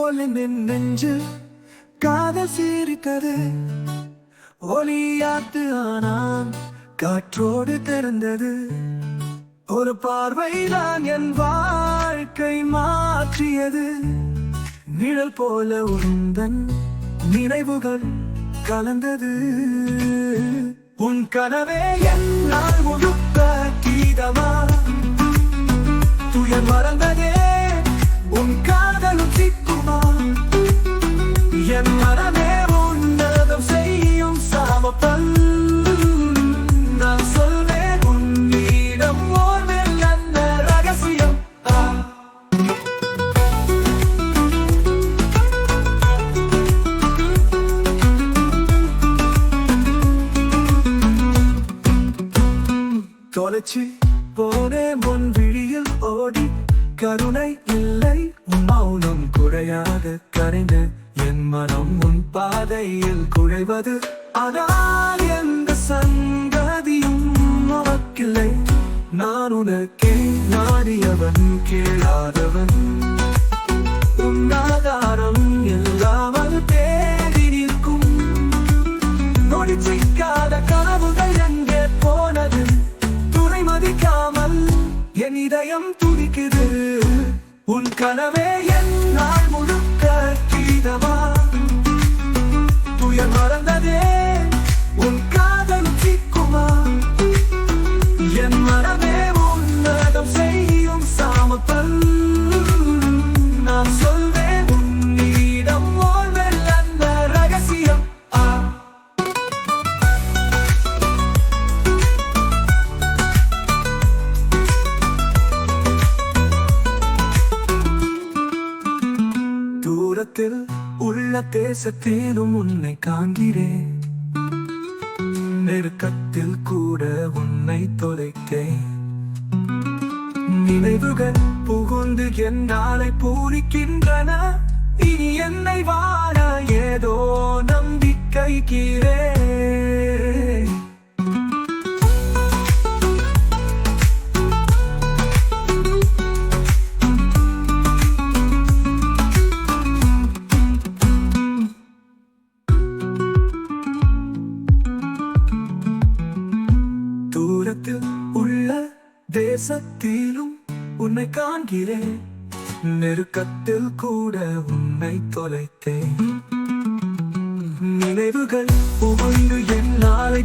போல நெஞ்சு காதல் சீரித்தது. ஒளியாத்து ஆனான் காற்றோடு திறந்தது. ஒரு பார்வைதான் என் வாழ்க்கை மாற்றியது. நிழல் போல உந்தன் நினைவுகள் கலந்தது. உன் கனவே என்னால் முழுக்க கீதமா துயர் மறந்ததே. உன் காதலும் சிக்குமா என் மனமே உன்னதம் செய்யும் சாமப்பல். நான் சொல்வேன் உன்னிடம் ஓர்வில் அந்த ரகசியம். தொலைச்சி போனே முன் விழியில் ஓடி கருணை இல்லை. உன் மௌனம் குறையாக கரைந்து என் மனம் உன் பாதையில் குழைவது. ஆனால் எந்த சங்கதியும் உனக்கில்லை. நான் உனக்கே நாடியவன் கேளாதவன். உன் ஆதாரம் இல்லாமல் தேடி நிற்கும் நொடி சிக்காத கனவுகள் எங்கே போனது. துணை மதிக்காமல் என் இதயம் துடிக்குது. உன் கனவே என்னால் முழுக்க கீதமா துயர் மறந்ததே. உன் காதல் சிக்குமா என் மனமே உன்னதம் செய்யும் சாமப்பல். நான் சொல்வேன் உன்னிடம் ஓர்வில் அந்த ரகசியம். தூரத்தில் உள்ள தேசத்திலும் உன்னை காண்கிறேன். நெருக்கத்தில் கூட உன்னை தொலைத்தேன். நினைவுகள் புகுந்து என் நாளை பூரிக்கின்றன. இனி என்னை வாழ ஏதோ நம்பிக்கை கீரே. தூரத்தில் உள்ள தேசத்திலும் உன்னை காண்கிறேன். நெருக்கத்தில் கூட உன்னை தொலைத்தேன். நினைவுகள் புகுந்து என் நாளை